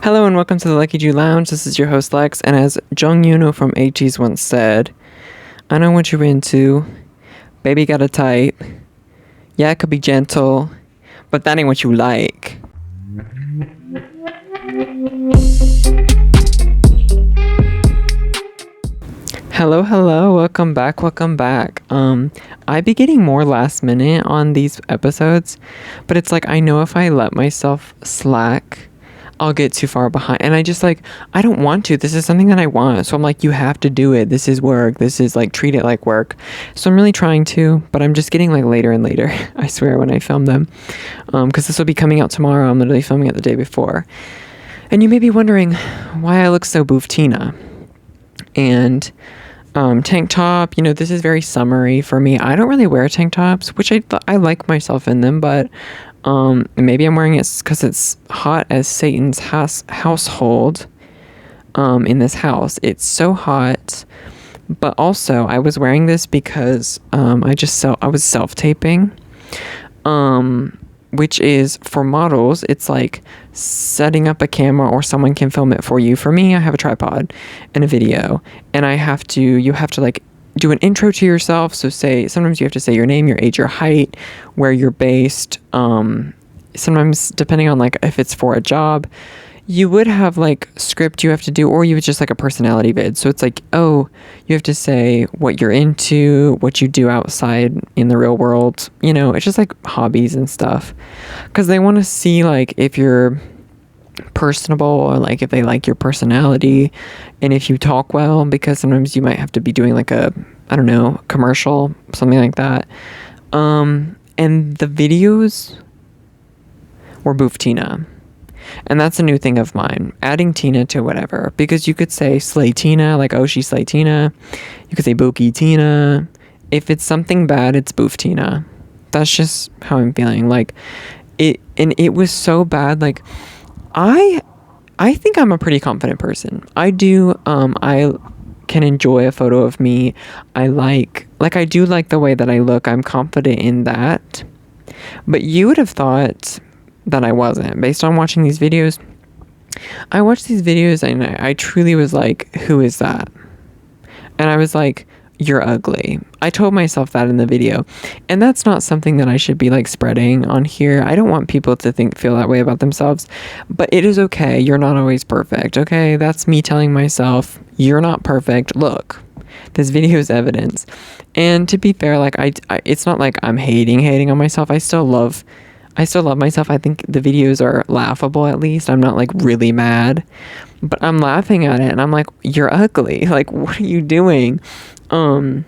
Hello and welcome to the Leckiju Lounge. This is your host Lex, and as Jung Yuno from ATEEZ once said, I know what you're into. Baby got a type. Yeah, it could be gentle, but that ain't what you like. Hello, welcome back. I be getting more last minute on these episodes, but it's like I know if I let myself slack, I'll get too far behind, and I don't want to. This is something that I want, so I'm like, you have to do it. This is work. This is like, treat it like work. So I'm really trying to, but I'm just getting like later and later, I swear, when I film them, because this will be coming out tomorrow. I'm literally filming it the day before, and you may be wondering why I look so booftina and tank top. This is very summery for me. I don't really wear tank tops, which I like myself in them, but maybe I'm wearing it because it's hot as Satan's household. In this house, it's so hot. But also, I was wearing this because I was self-taping, which is for models. It's like setting up a camera or someone can film it for you. For me, I have a tripod and a video, and you have to like do an intro to yourself. So sometimes you have to say your name, your age, your height, where you're based. Sometimes depending on like if it's for a job, you would have like script you have to do, or you would just like a personality vid. So it's like, you have to say what you're into, what you do outside in the real world. It's just like hobbies and stuff, because they want to see like if you're personable, or like if they like your personality, and if you talk well, because sometimes you might have to be doing like a, I don't know, commercial, something like that. And the videos were boof Tina. And that's a new thing of mine, adding Tina to whatever, because you could say Slay Tina, like, oh, she's Slay Tina. You could say Bookie Tina. If it's something bad, it's Boof Tina. That's just how I'm feeling. Like, it was so bad. Like, I think I'm a pretty confident person. I do, I can enjoy a photo of me. I do like the way that I look. I'm confident in that. But you would have thought that I wasn't, based on watching these videos. I watched these videos and I truly was like, who is that? And I was like, you're ugly. I told myself that in the video, and that's not something that I should be like spreading on here. I don't want people to feel that way about themselves, but it is okay. You're not always perfect. Okay. That's me telling myself, you're not perfect. Look, this video is evidence. And to be fair, like it's not like I'm hating on myself. I still love myself. I think the videos are laughable, at least. I'm not like really mad, but I'm laughing at it and I'm like, you're ugly. Like, what are you doing? And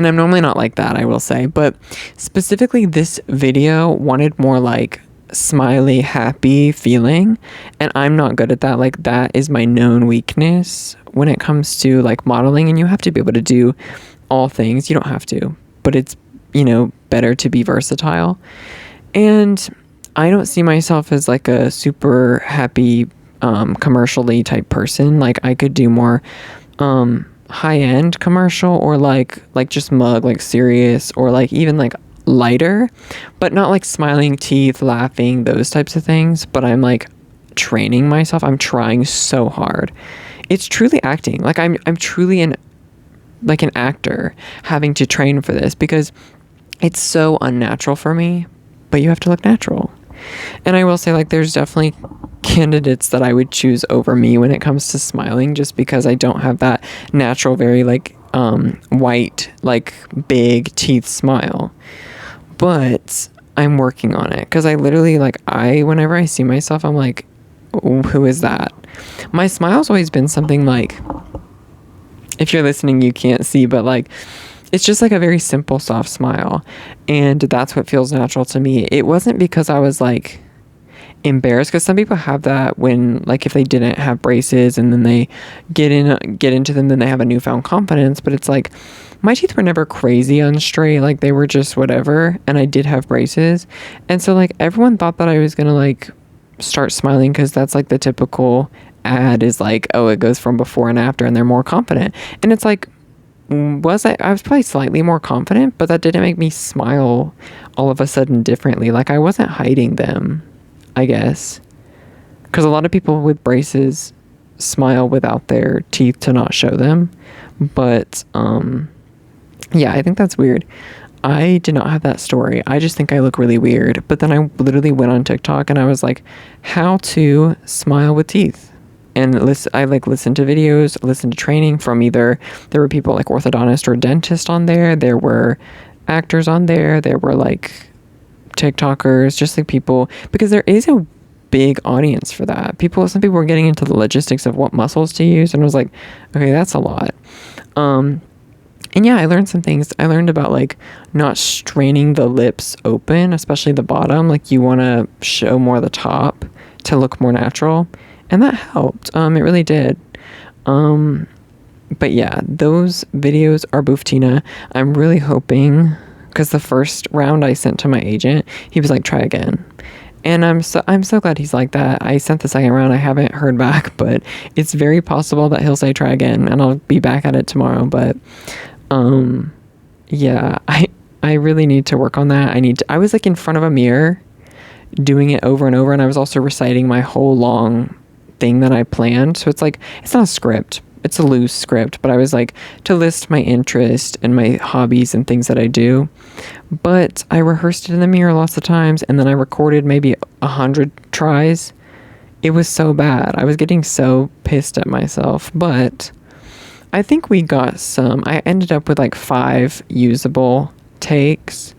I'm normally not like that, I will say, but specifically this video wanted more like smiley, happy feeling, and I'm not good at that. Like, that is my known weakness when it comes to like modeling, and you have to be able to do all things. You don't have to, but it's, better to be versatile. And I don't see myself as like a super happy, commercially type person. Like, I could do more, high-end commercial, or like just mug, like serious, or like even like lighter, but not like smiling teeth, laughing, those types of things. But I'm like training myself. I'm trying so hard. It's truly acting. Like, I'm truly an actor having to train for this, because it's so unnatural for me. But you have to look natural. And I will say, like, there's definitely candidates that I would choose over me when it comes to smiling, just because I don't have that natural, very like white, like big teeth smile. But I'm working on it, because I literally whenever I see myself, I'm like, who is that? My smile's always been something like, if you're listening, you can't see, but like, it's just like a very simple, soft smile. And that's what feels natural to me. It wasn't because I was like embarrassed, because some people have that when, like, if they didn't have braces and then they get into them, then they have a newfound confidence. But it's like, my teeth were never crazy unstraight. Like, they were just whatever. And I did have braces. And so like, everyone thought that I was going to like start smiling, because that's like the typical ad is like, oh, it goes from before and after and they're more confident. And it's like, I was probably slightly more confident, but that didn't make me smile all of a sudden differently. Like, I wasn't hiding them, I guess. because a lot of people with braces smile without their teeth to not show them. But yeah, I think that's weird. I did not have that story. I just think I look really weird. But then I literally went on TikTok and I was like, how to smile with teeth. And I listened to videos, listened to training from either, there were people like orthodontist or dentist on there. There were actors on there. There were like TikTokers, just like people, because there is a big audience for that. Some people were getting into the logistics of what muscles to use. And I was like, okay, that's a lot. And yeah, I learned some things. I learned about like not straining the lips open, especially the bottom. Like you want to show more the top to look more natural. And that helped. It really did. But yeah, those videos are Booftina. I'm really hoping, because the first round I sent to my agent, he was like, try again. And I'm so glad he's like that. I sent the second round. I haven't heard back, but it's very possible that he'll say try again and I'll be back at it tomorrow. But yeah, I really need to work on that. I was like in front of a mirror doing it over and over, and I was also reciting my whole long thing that I planned. So it's like, it's not a script, it's a loose script, but I was like to list my interest and my hobbies and things that I do. But I rehearsed it in the mirror lots of times, and then I recorded maybe 100 tries. It was so bad. I was getting so pissed at myself, but I think we got some. I ended up with like 5 usable takes.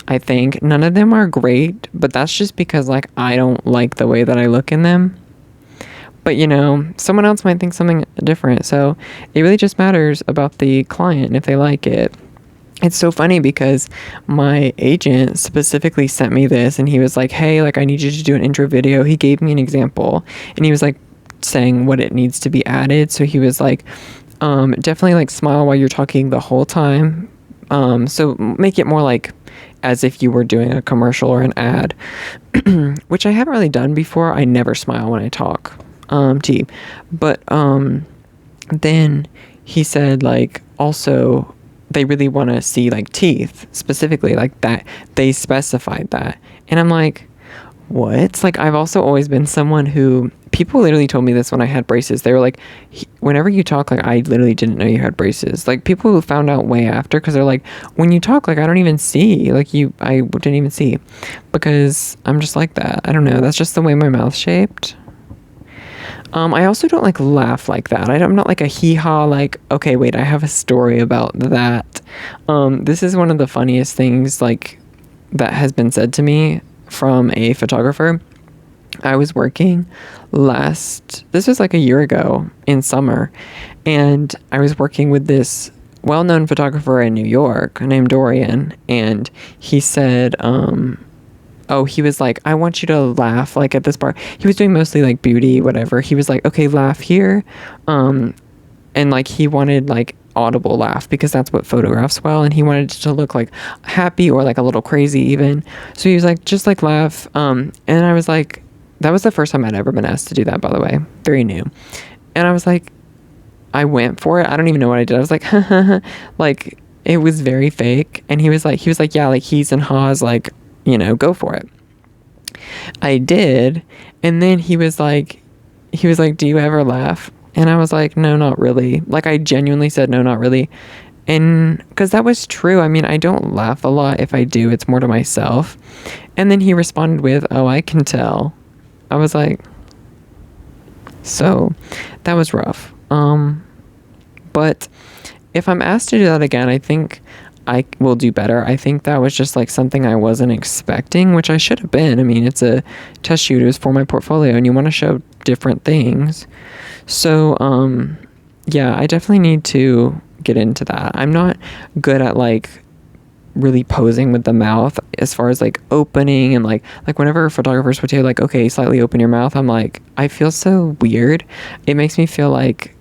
I think none of them are great, but that's just because like I don't like the way that I look in them. But you know, someone else might think something different. So it really just matters about the client if they like it. It's so funny because my agent specifically sent me this and he was like, hey, like I need you to do an intro video. He gave me an example and he was like saying what it needs to be added. So he was like, definitely like smile while you're talking the whole time. So make it more like as if you were doing a commercial or an ad, which I haven't really done before. I never smile when I talk, but, then he said like, also they really want to see like teeth specifically, like that they specified that. And I'm like, what? Like, I've also always been someone who, people literally told me this when I had braces. They were like, whenever you talk, like, I literally didn't know you had braces. Like, people who found out way after, because they're like, when you talk, like, I don't even see. Like, I didn't even see. Because I'm just like that. I don't know. That's just the way my mouth's shaped. I also don't, like, laugh like that. I'm not, like, a hee-haw, like, okay, wait, I have a story about that. This is one of the funniest things, like, that has been said to me from a photographer. I was working this was like a year ago in summer, and I was working with this well-known photographer in New York named Dorian, and he said, he was like, I want you to laugh like at this part. He was doing mostly like beauty, whatever. He was like, okay, laugh here. And like he wanted like audible laugh because that's what photographs well, and he wanted it to look like happy or like a little crazy even. So he was like, just like laugh. And I was like, that was the first time I'd ever been asked to do that, by the way. Very new. And I was like, I went for it. I don't even know what I did. I was like, like it was very fake. And he was like, yeah, like he's and haws, like, you know, go for it. I did. And then he was like, do you ever laugh? And I was like, no, not really. Like, I genuinely said, no, not really. And because that was true. I mean, I don't laugh a lot. If I do, it's more to myself. And then he responded with, oh, I can tell. I was like, so that was rough. But if I'm asked to do that again, I think I will do better. I think that was just like something I wasn't expecting, which I should have been. I mean, it's a test shoot. It was for my portfolio, and you want to show different things. So, yeah, I definitely need to get into that. I'm not good at like really posing with the mouth as far as like opening and like whenever photographers would say like, okay, slightly open your mouth, I'm like, I feel so weird. It makes me feel like,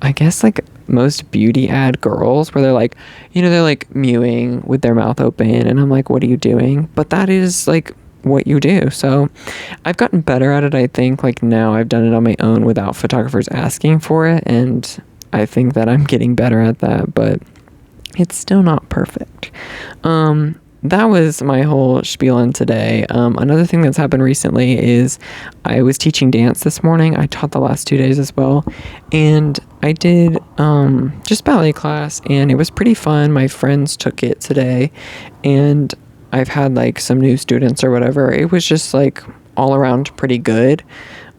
I guess like most beauty ad girls where they're like, you know, they're like mewing with their mouth open, and I'm like, what are you doing? But that is like what you do. So I've gotten better at it. I think like now I've done it on my own without photographers asking for it, and I think that I'm getting better at that, but it's still not perfect. that was my whole spiel on today. Another thing that's happened recently is I was teaching dance this morning. I taught the last 2 days as well. And I did just ballet class, and it was pretty fun. My friends took it today, and I've had like some new students or whatever. It was just like all around pretty good.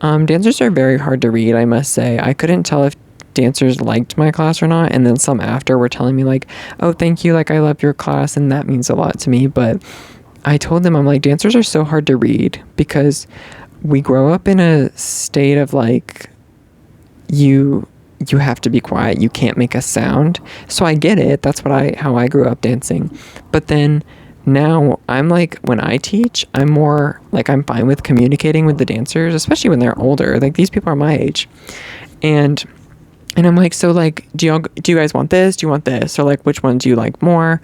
Dancers are very hard to read, I must say. I couldn't tell if dancers liked my class or not, and then some after were telling me like, oh, thank you, like I love your class, and that means a lot to me. But I told them, I'm like, dancers are so hard to read because we grow up in a state of like, you have to be quiet, you can't make a sound. So I get it, that's how I grew up dancing. But then now I'm like, when I teach, I'm more like, I'm fine with communicating with the dancers, especially when they're older. Like, these people are my age, and I'm like, so like, do you guys want this? Do you want this? Or like, which one do you like more?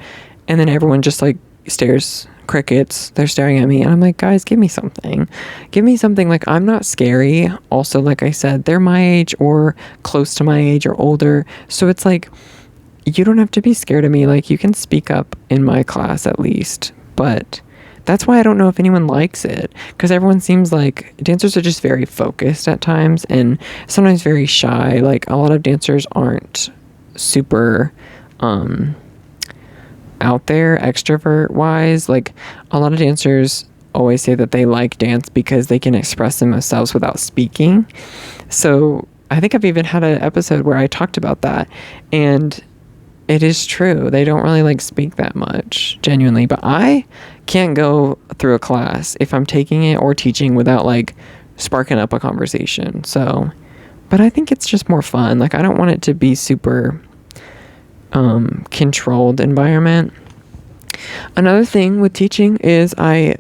And then everyone just like stares, crickets. They're staring at me, and I'm like, guys, give me something. Like, I'm not scary. Also, like I said, they're my age or close to my age or older. So it's like, you don't have to be scared of me. Like, you can speak up in my class at least. But that's why I don't know if anyone likes it, because everyone seems like dancers are just very focused at times and sometimes very shy. Like, a lot of dancers aren't super out there extrovert wise. Like, a lot of dancers always say that they like dance because they can express themselves without speaking. So I think I've even had an episode where I talked about that, and it is true. They don't really like speak that much, genuinely. But I can't go through a class if I'm taking it or teaching without like sparking up a conversation. So, but I think it's just more fun. Like, I don't want it to be super controlled environment. Another thing with teaching is I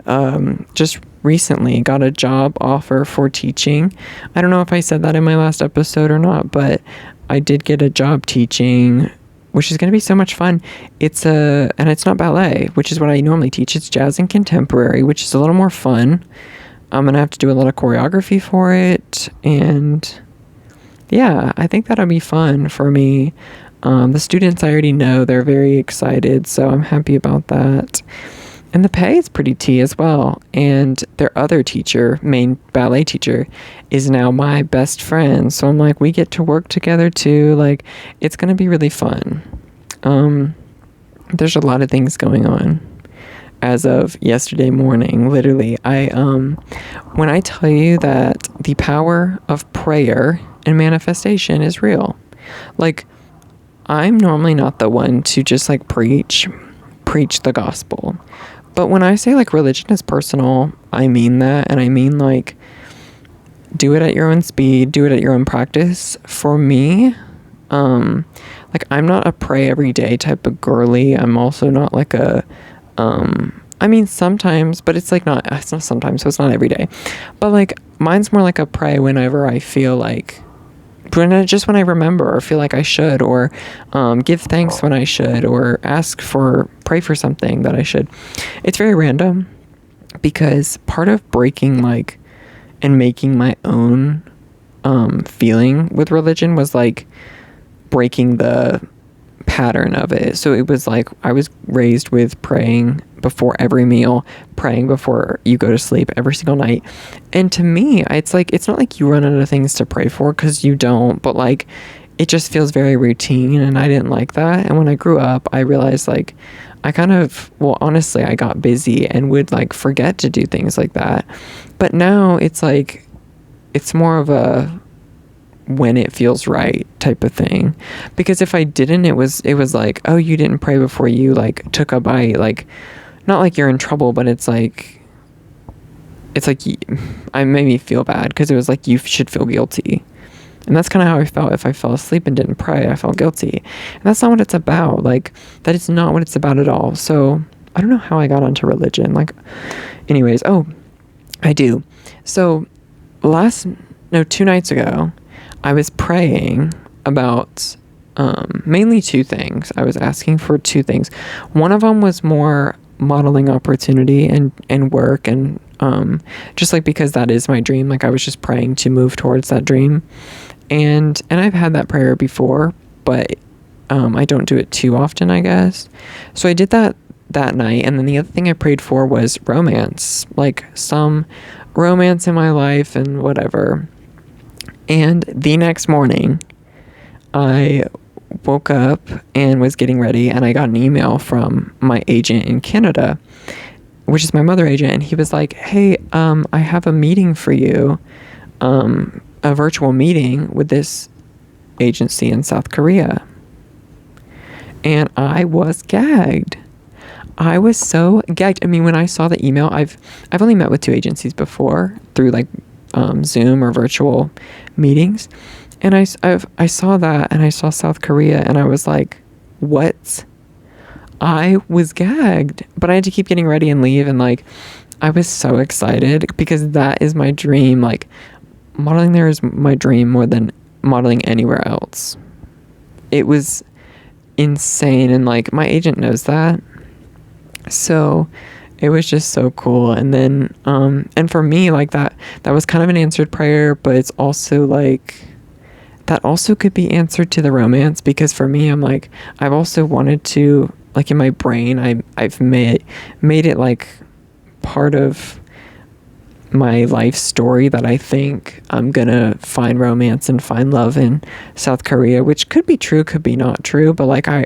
just recently got a job offer for teaching. I don't know if I said that in my last episode or not, but I did get a job teaching, which is going to be so much fun. And it's not ballet, which is what I normally teach. It's jazz and contemporary, which is a little more fun. I'm going to have to do a lot of choreography for it. And yeah, I think that'll be fun for me. The students I already know, they're very excited, so I'm happy about that. And the pay is pretty tea as well. And their other teacher, main ballet teacher, is now my best friend. So I'm like, we get to work together too. Like, it's going to be really fun. There's a lot of things going on. As of yesterday morning, literally, when I tell you that the power of prayer and manifestation is real, like, I'm normally not the one to just like preach the gospel. But when I say like religion is personal, I mean that. And I mean like, do it at your own speed, do it at your own practice. For me, like, I'm not a pray every day type of girly. I'm also not like I mean, sometimes, but it's like it's not sometimes, so it's not every day. But like, mine's more like a pray whenever I feel like, when I remember or feel like I should, or give thanks when I should, or pray for something that I should. It's very random, because part of breaking like and making my own feeling with religion was like breaking the pattern of it. So it was like, I was raised with praying before every meal, praying before you go to sleep every single night. And to me, it's like, it's not like you run out of things to pray for, because you don't, but like, it just feels very routine, and I didn't like that. And when I grew up, I realized like, honestly, I got busy and would like forget to do things like that. But now it's like, it's more of a when it feels right type of thing. Because if I didn't, it was like, oh, you didn't pray before you like took a bite. Like, not like you're in trouble, but it's like I made me feel bad, because it was like, you should feel guilty. And that's kind of how I felt. If I fell asleep and didn't pray, I felt guilty. And that's not what it's about. Like, that is not what it's about at all. So I don't know how I got onto religion. Like, anyways, I do. So 2 nights ago, I was praying about mainly 2 things. I was asking for 2 things. One of them was more modeling opportunity and work, and just like, because that is my dream. Like, I was just praying to move towards that dream. And I've had that prayer before, but I don't do it too often, I guess. So I did that that night. And then the other thing I prayed for was romance, like some romance in my life and whatever. And the next morning, I woke up and was getting ready, and I got an email from my agent in Canada, which is my mother agent, and he was like, hey, I have a meeting for you, a virtual meeting with this agency in South Korea. And I was gagged. I was so gagged. I mean, when I saw the email, I've only met with 2 agencies before through like Zoom or virtual meetings. And I saw that, and I saw South Korea, and I was like, what? I was gagged, but I had to keep getting ready and leave. And like, I was so excited because that is my dream. Like, modeling there is my dream more than modeling anywhere else. It was insane. And like, my agent knows that. So it was just so cool. And then, and for me, like that was kind of an answered prayer, but it's also like, that also could be answered to the romance, because for me, I'm like, I've also wanted to, like in my brain, I've made it like part of my life story that I think I'm gonna find romance and find love in South Korea, which could be true, could be not true, but like I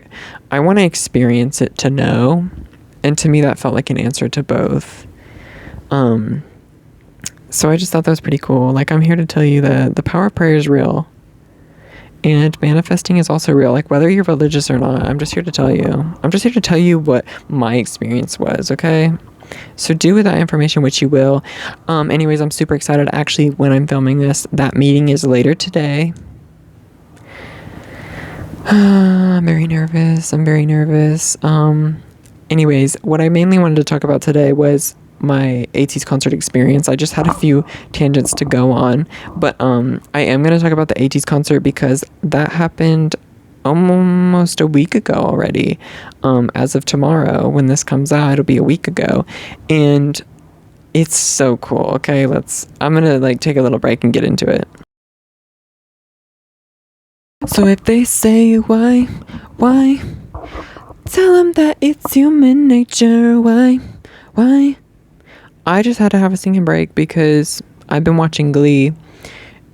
want to experience it to know. And to me, that felt like an answer to both. So I just thought that was pretty cool. Like, I'm here to tell you that the power of prayer is real. And manifesting is also real. Like, whether you're religious or not, I'm just here to tell you. I'm just here to tell you what my experience was, okay? So do with that information what you will. Anyways, I'm super excited. Actually, when I'm filming this, that meeting is later today. I'm very nervous. Anyways, what I mainly wanted to talk about today was my ATEEZ concert experience. I just had a few tangents to go on, but I am going to talk about the ATEEZ concert because that happened almost a week ago already. As of tomorrow, when this comes out, it'll be a week ago, and it's so cool. Okay, I'm going to like take a little break and get into it. So if they say why, tell them that it's human nature. Why? I just had to have a singing break because I've been watching Glee,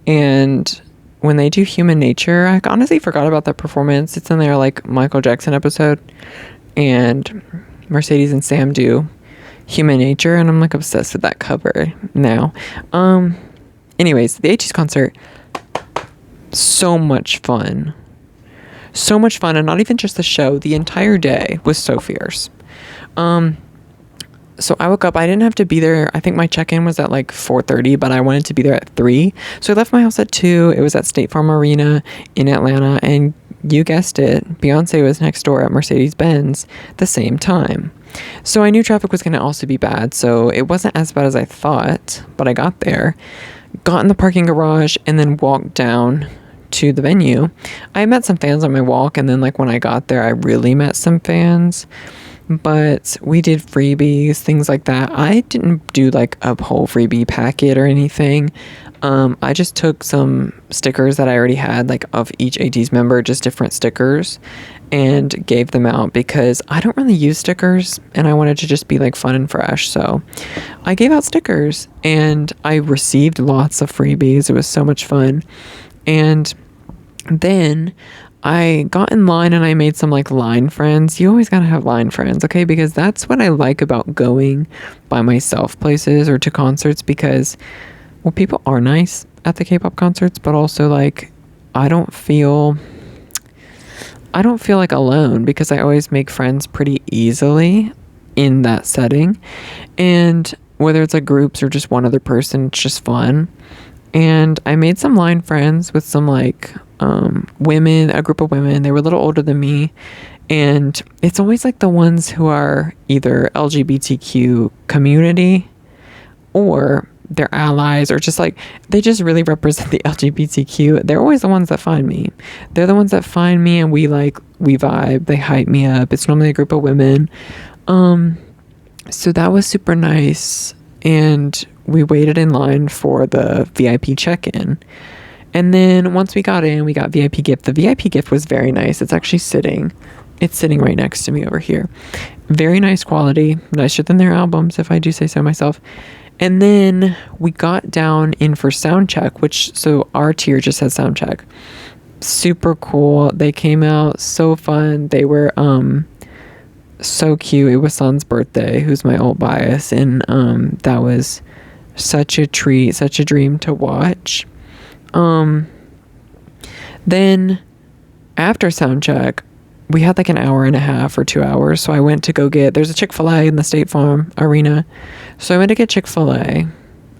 and when they do Human Nature, I honestly forgot about that performance. It's in their like Michael Jackson episode, and Mercedes and Sam do Human Nature, and I'm like obsessed with that cover now. Anyways, the ATEEZ concert, so much fun, and not even just the show, the entire day was so fierce. So I woke up, I didn't have to be there. I think my check-in was at like 4:30, but I wanted to be there at 3. So I left my house at 2. It was at State Farm Arena in Atlanta, and you guessed it, Beyonce was next door at Mercedes-Benz the same time. So I knew traffic was going to also be bad, so it wasn't as bad as I thought, but I got there, got in the parking garage, and then walked down to the venue. I met some fans on my walk, and then like when I got there, I really met some fans. But we did freebies, things like that. I didn't do like a whole freebie packet or anything. I just took some stickers that I already had, like of each ATEEZ member, just different stickers, and gave them out because I don't really use stickers and I wanted to just be like fun and fresh. So I gave out stickers and I received lots of freebies. It was so much fun. And then I got in line and I made some like line friends. You always gotta have line friends, okay? Because that's what I like about going by myself places or to concerts, because, well, people are nice at the K-pop concerts, but also like I don't feel like alone because I always make friends pretty easily in that setting. And whether it's like groups or just one other person, it's just fun. And I made some line friends with some like women, a group of women. They were a little older than me, and it's always like the ones who are either LGBTQ community or they're allies, or just like they just really represent the LGBTQ. They're always the ones that find me. They're the ones that find me, and we vibe. They hype me up. It's normally a group of women. So that was super nice, and we waited in line for the VIP check-in. And then once we got in, we got VIP gift. The VIP gift was very nice. It's actually sitting right next to me over here. Very nice quality, nicer than their albums, if I do say so myself. And then we got down in for sound check, so our tier just had sound check. Super cool. They came out so fun. They were so cute. It was Sun's birthday, who's my old bias, and that was such a treat, such a dream to watch. Then after sound check, we had like an hour and a half or 2 hours, so I went to go there's a Chick-fil-A in the State Farm Arena, so I went to get Chick-fil-A.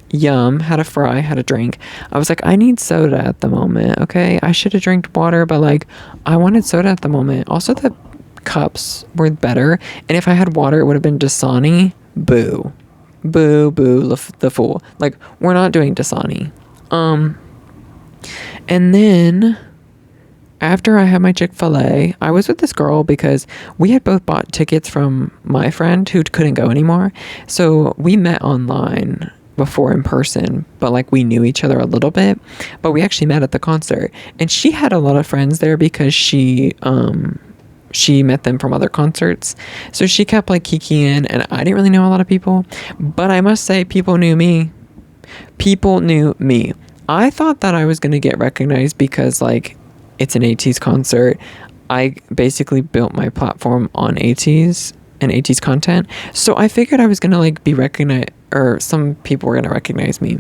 Yum. Had a fry, had a drink. I was like, I need soda at the moment. Okay, I should have drank water, but like I wanted soda at the moment. Also, the cups were better, and if I had water, it would have been Dasani. Boo the fool. Like, we're not doing Dasani. And then after I had my Chick-fil-A, I was with this girl because we had both bought tickets from my friend who couldn't go anymore. So we met online before in person, but like we knew each other a little bit, but we actually met at the concert, and she had a lot of friends there because she met them from other concerts. So she kept like kikiing, and I didn't really know a lot of people, but I must say people knew me. I thought that I was going to get recognized because like it's an ATEEZ concert. I basically built my platform on ATEEZ and ATEEZ content. So I figured I was going to like be recognized, or some people were going to recognize me.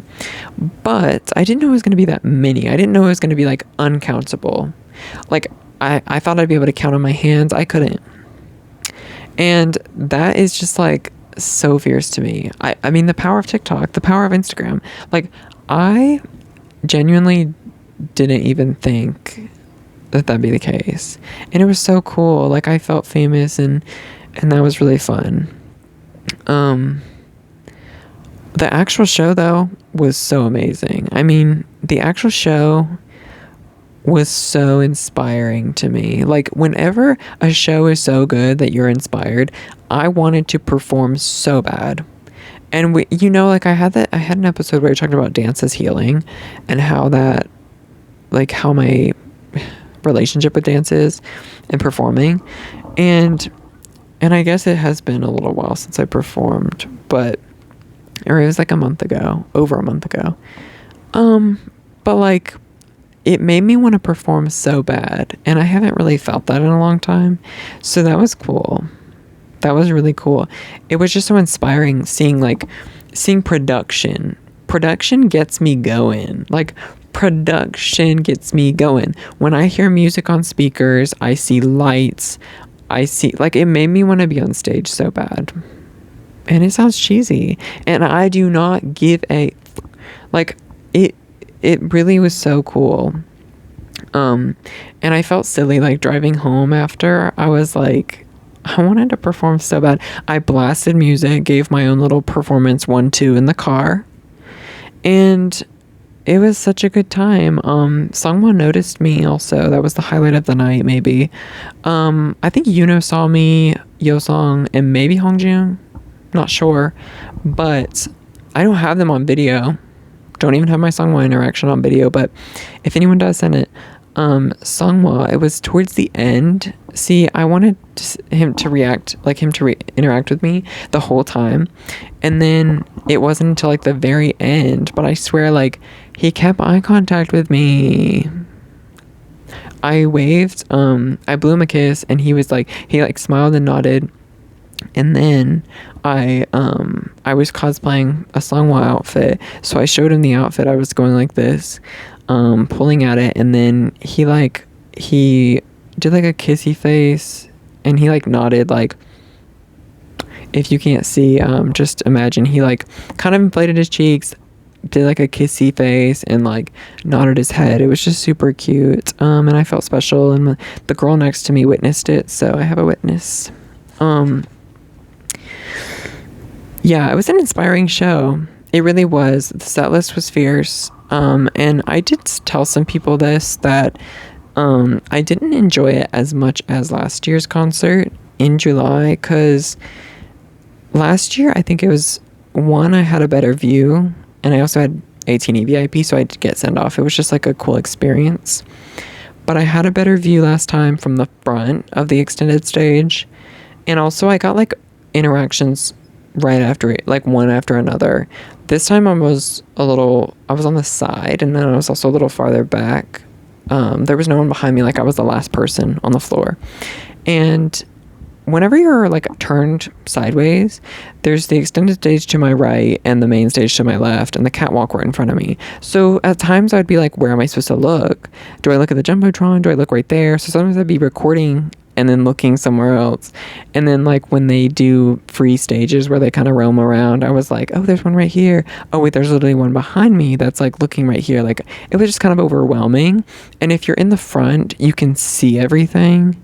But I didn't know it was going to be that many. I didn't know it was going to be like uncountable. Like I thought I'd be able to count on my hands. I couldn't. And that is just like so fierce to me. I mean, the power of TikTok, the power of Instagram. Like, I genuinely didn't even think that'd be the case, and it was so cool. Like, I felt famous, and that was really fun. The actual show though was so amazing. I mean, the actual show was so inspiring to me. Like, whenever a show is so good that you're inspired, I wanted to perform so bad. And like I had an episode where I talked about dance as healing, and how my relationship with dance is and performing. And I guess it has been a little while since I performed, or it was like over a month ago. But like, it made me want to perform so bad, and I haven't really felt that in a long time. So that was cool. That was really cool. It was just so inspiring seeing production. Production gets me going. Like, production gets me going. When I hear music on speakers, I see lights. It made me want to be on stage so bad. And it sounds cheesy, and I do not give it really was so cool. And I felt silly, like, driving home after. I was like, I wanted to perform so bad. I blasted music, gave my own little performance 1-2 in the car, and it was such a good time. Seonghwa noticed me also. That was the highlight of the night, maybe. I think Yuno saw me, Yosong, and maybe Hongjung. Not sure. But I don't have them on video. Don't even have my Seonghwa interaction on video, but if anyone does, send it. Seonghwa, it was towards the end. See, I wanted him to interact with me the whole time, and then it wasn't until like the very end, but I swear, like, he kept eye contact with me. I waved, I blew him a kiss, and he smiled and nodded. And then I was cosplaying a Seonghwa outfit, so I showed him the outfit. I was going like this, pulling at it, and then he did like a kissy face, and he like nodded. Like, if you can't see, just imagine he like kind of inflated his cheeks, did like a kissy face, and like nodded his head. It was just super cute, and I felt special, and the girl next to me witnessed it, so I have a witness. Yeah, it was an inspiring show. It really was. The set list was fierce. And I did tell some people that I didn't enjoy it as much as last year's concert in July, because last year I think it was, I had a better view, and I also had 18E VIP, so I did get sent off. It was just like a cool experience. But I had a better view last time from the front of the extended stage, And also I got like interactions right after it, like one after another. This time I was on the side, and then I was also a little farther back. There was no one behind me, like I was the last person on the floor. And whenever you're like turned sideways, there's the extended stage to my right and the main stage to my left and the catwalk right in front of me. So at times I'd be like, where am I supposed to look? Do I look at the Jumbotron? Do I look right there? So sometimes I'd be recording and then looking somewhere else. And then like when they do free stages where they kind of roam around, I was like, oh, there's one right here. Oh wait, there's literally one behind me that's like looking right here. Like it was just kind of overwhelming. And if you're in the front, you can see everything.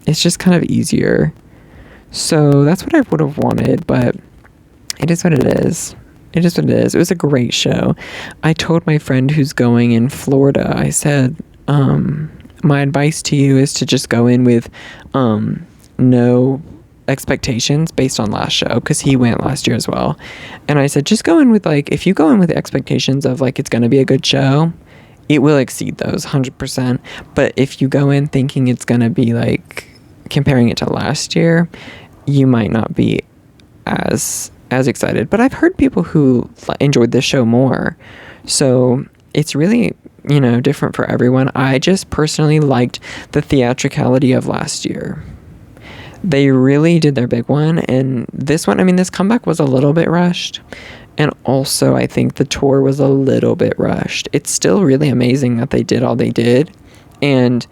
It's just kind of easier. So that's what I would have wanted, but it is what it is. It is what it is. It was a great show. I told my friend who's going in Florida, I said, my advice to you is to just go in with no expectations based on last show, because he went last year as well. And I said, just go in with like, if you go in with the expectations of like it's going to be a good show, it will exceed those 100%. But if you go in thinking it's going to be like comparing it to last year, you might not be as excited. But I've heard people who enjoyed this show more. So it's really, different for everyone. I just personally liked the theatricality of last year. They really did their big one. And this one, this comeback was a little bit rushed. And also, I think the tour was a little bit rushed. It's still really amazing that they did all they did. And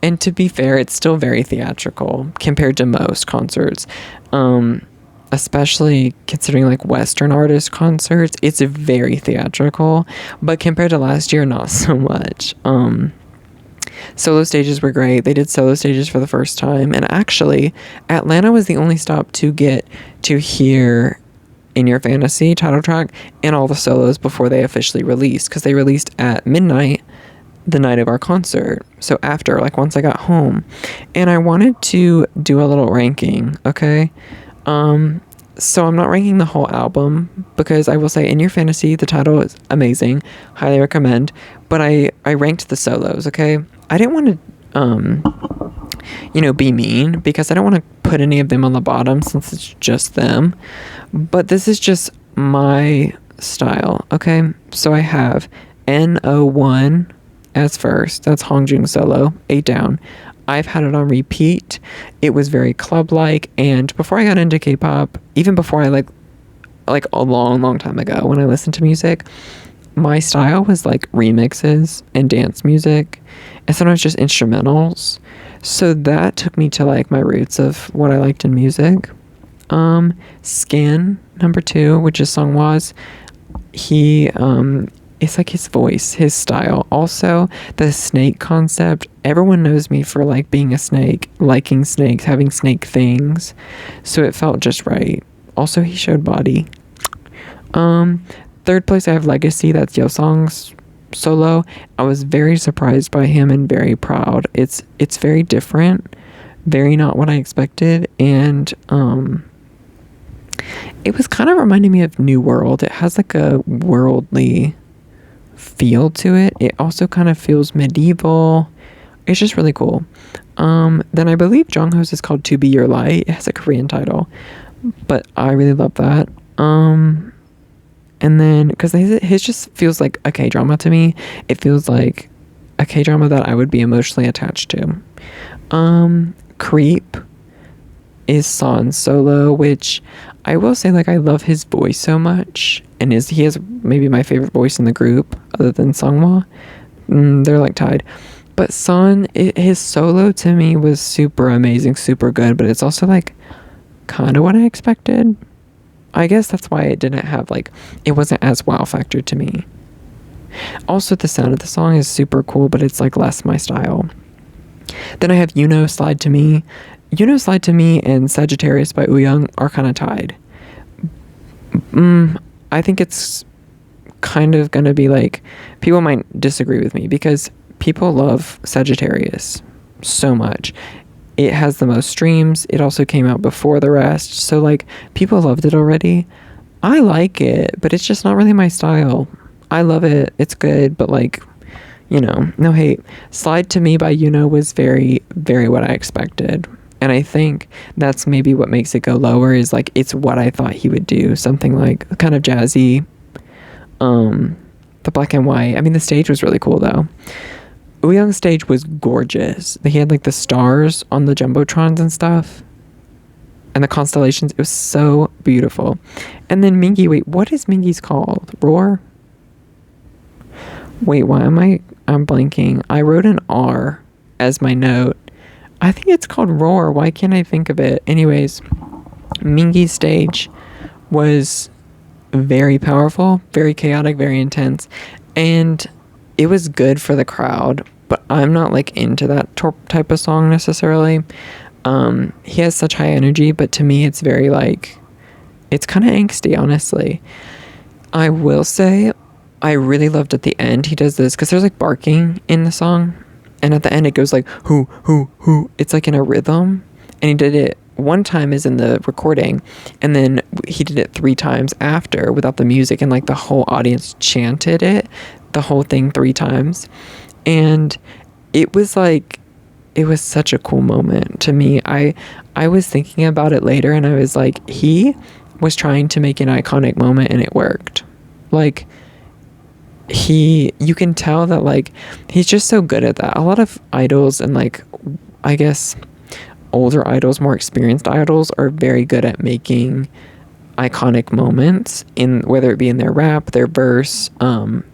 to be fair, it's still very theatrical compared to most concerts. Especially considering like Western artist concerts, it's very theatrical. But compared to last year, not so much. Solo stages were great. They did solo stages for the first time. And actually, Atlanta was the only stop to get to hear In Your Fantasy title track and all the solos before they officially released, because they released at midnight the night of our concert. So after, like once I got home. And I wanted to do a little ranking, okay? So I'm not ranking the whole album, because I will say In Your Fantasy, the title is amazing, highly recommend, but I ranked the solos, okay? I didn't want to be mean, because I don't want to put any of them on the bottom since it's just them. But this is just my style, okay? So I have N01 as first. That's Hongjoong's solo, 8 down. I've had it on repeat. It was very club-like, and before I got into K-pop, even before I like a long time ago when I listened to music, my style was like remixes and dance music, and sometimes just instrumentals. So that took me to like my roots of what I liked in music. Skin, number 2, which is Seonghwa's. It's like his voice, his style. Also, the snake concept. Everyone knows me for like being a snake, liking snakes, having snake things. So it felt just right. Also, he showed body. Third place, I have Legacy. That's Yeosang's solo. I was very surprised by him and very proud. It's very different, very not what I expected, and it was kind of reminding me of New World. It has like a worldly feel to it. It also kind of feels medieval. It's just really cool. Then I believe Jongho's is called To Be Your Light. It has a Korean title, but I really love that. And then, because his just feels like a K-drama to me. It feels like a K-drama that I would be emotionally attached to. Creep is Son's solo, which I will say, like, I love his voice so much. And he has maybe my favorite voice in the group, other than Seonghwa. They're, like, tied. But Son, his solo to me was super amazing, super good. But it's also, like, kind of what I expected. I guess that's why it didn't have, like, it wasn't as wow factor to me. Also, the sound of the song is super cool, but it's, like, less my style. Then I have Slide to Me. Slide to Me and Sagittarius by Wooyoung are kind of tied. I think it's kind of going to be, like, people might disagree with me because people love Sagittarius so much. It has the most streams. It also came out before the rest. So, like, people loved it already. I like it, but it's just not really my style. I love it. It's good, but, like, no hate. Slide to Me by was very, very what I expected. And I think that's maybe what makes it go lower, is like it's what I thought he would do. Something like kind of jazzy. The black and white. I mean, the stage was really cool though. Wooyoung's stage was gorgeous. He had like the stars on the jumbotrons and stuff. And the constellations. It was so beautiful. And then Mingi, wait, what is Mingi's called? Roar? Wait, why am I'm blanking. I wrote an R as my note. I think it's called Roar. Why can't I think of it? Anyways, Mingi's stage was very powerful, very chaotic, very intense, and it was good for the crowd, but I'm not like into that type of song necessarily. He has such high energy, but to me it's very like, it's kind of angsty, honestly. I will say I really loved at the end he does this, because there's like barking in the song, and at the end it goes like hoo hoo hoo. It's like in a rhythm, and he did it one time is in the recording, and then he did it 3 times after without the music, and like the whole audience chanted it, the whole thing 3 times, and it was like, it was such a cool moment to me. I was thinking about it later, and I was like, he was trying to make an iconic moment, and it worked. Like, you can tell that like he's just so good at that. A lot of idols, and like I guess older idols, more experienced idols, are very good at making iconic moments, in whether it be in their rap, their verse,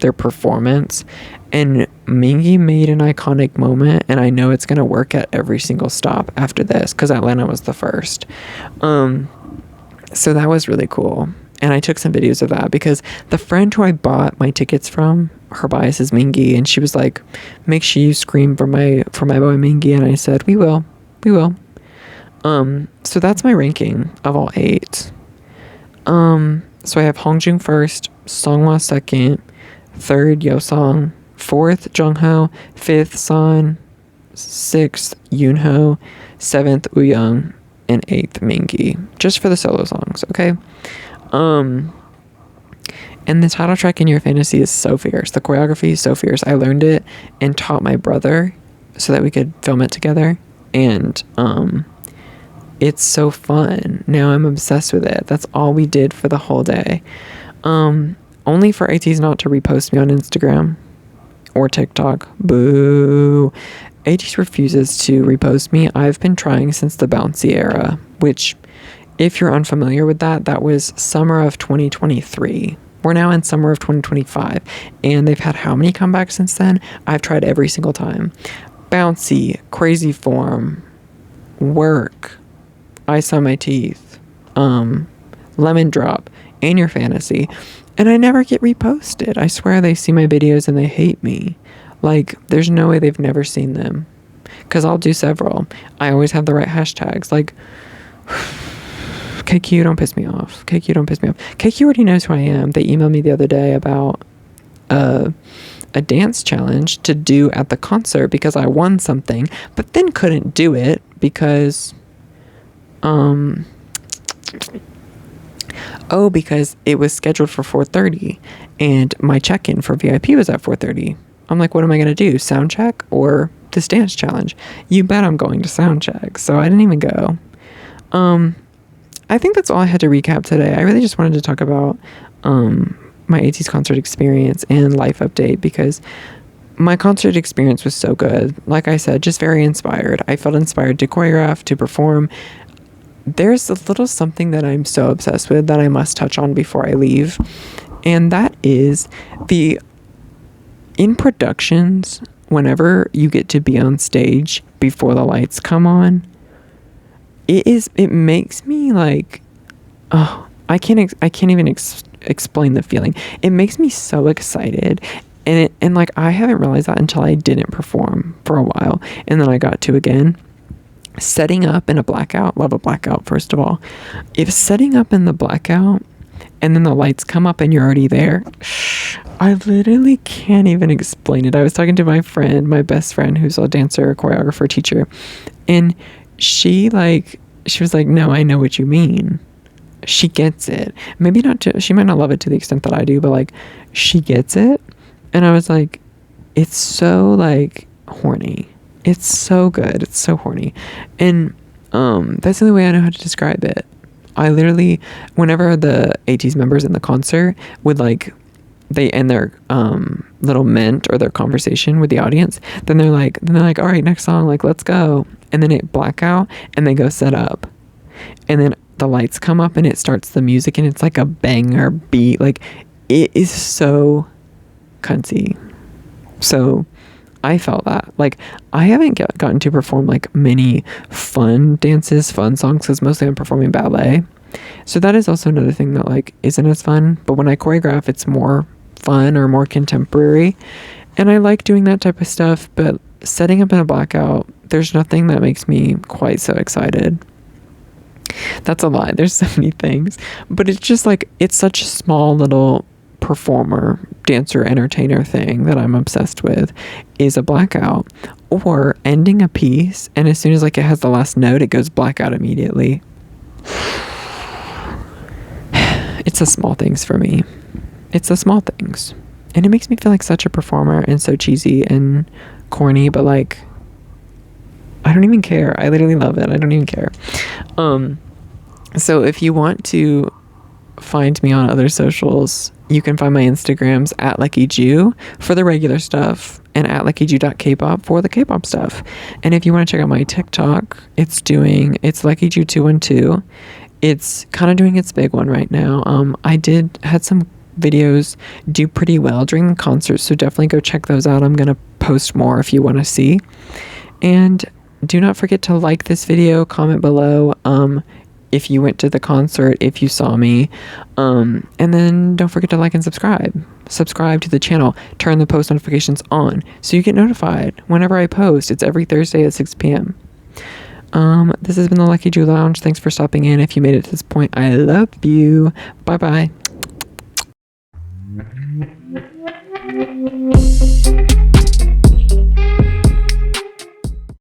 their performance. And Mingi made an iconic moment, and I know it's gonna work at every single stop after this, because Atlanta was the first. So that was really cool. And I took some videos of that, because the friend who I bought my tickets from, her bias is Mingi, and she was like, make sure you scream for my boy Mingi. And I said, we will. So that's my ranking of all 8. So I have Hongjung first, Seonghwa second, third Yeosang, fourth Jongho, fifth San, sixth Yoonho, 7th Wooyoung, and 8th Mingi, just for the solo songs, okay? And the title track In Your Fantasy is so fierce. The choreography is so fierce. I learned it and taught my brother so that we could film it together, and it's so fun. Now I'm obsessed with it. That's all we did for the whole day. Only for ATEEZ not to repost me on Instagram or TikTok. Boo. ATEEZ refuses to repost me. I've been trying since the Bouncy era, which, if you're unfamiliar with that, that was summer of 2023. We're now in summer of 2025, and they've had how many comebacks since then? I've tried every single time. Bouncy, Crazy Form, Work, I Saw My Teeth, Lemon Drop, In Your Fantasy, and I never get reposted. I swear they see my videos and they hate me. Like, there's no way they've never seen them, because I'll do several. I always have the right hashtags. Like, KQ, don't piss me off. KQ, don't piss me off. KQ already knows who I am. They emailed me the other day about a dance challenge to do at the concert, because I won something, but then couldn't do it because because it was scheduled for 4:30, and my check-in for VIP was at 4:30. I'm like, what am I going to do? Sound check or this dance challenge? You bet I'm going to sound check. So I didn't even go. I think that's all I had to recap today. I really just wanted to talk about my ATEEZ concert experience and life update, because my concert experience was so good. Like I said, just very inspired. I felt inspired to choreograph, to perform. There's a little something that I'm so obsessed with that I must touch on before I leave, and that is in productions, whenever you get to be on stage before the lights come on, it makes me like, oh, I can't even explain the feeling. It makes me so excited, and like I haven't realized that until I didn't perform for a while, and then I got to again. Setting up in a blackout, love a blackout first of all. If setting up in the blackout and then the lights come up and you're already there, I literally can't even explain it. I was talking to my best friend, who's a dancer, choreographer, teacher, and she was like, no, I know what you mean. She gets it. Maybe not she might not love it to the extent that I do, but like, she gets it. And I was like, it's so like horny. It's so good. It's so horny. And that's the only way I know how to describe it. I literally, whenever the ATEEZ members in the concert would like, they end their little mint or their conversation with the audience, then they're like, all right, next song, like, let's go. And then it blackout and they go set up. And then the lights come up and it starts the music and it's like a banger beat. Like, it is so cunty. So I felt that. Like, I haven't gotten to perform like many fun dances, fun songs, because mostly I'm performing ballet. So that is also another thing that like isn't as fun. But when I choreograph, it's more fun or more contemporary. And I like doing that type of stuff. But setting up in a blackout, there's nothing that makes me quite so excited. That's a lie. There's so many things. But it's just like, it's such a small little performer, dancer, entertainer thing that I'm obsessed with, is a blackout or ending a piece, and as soon as like it has the last note, it goes blackout immediately. It's the small things for me. It's the small things, and it makes me feel like such a performer and so cheesy and corny, but like I don't even care. I literally love it. I don't even care. So if you want to find me on other socials, you can find my Instagrams at Leckiju for the regular stuff and at leckiju.kpop for the K-pop stuff. And if you want to check out my TikTok, it's Leckiju212. It's kind of doing its big one right now. I had some videos do pretty well during the concert, so definitely go check those out. I'm going to post more if you want to see. And do not forget to like this video, comment below if you went to the concert, if you saw me, and then don't forget to like and subscribe to the channel, turn the post notifications on so you get notified whenever I post. It's every Thursday at 6 p.m. This has been the Leckiju Lounge. Thanks for stopping in. If you made it to this point, I love you. Bye bye.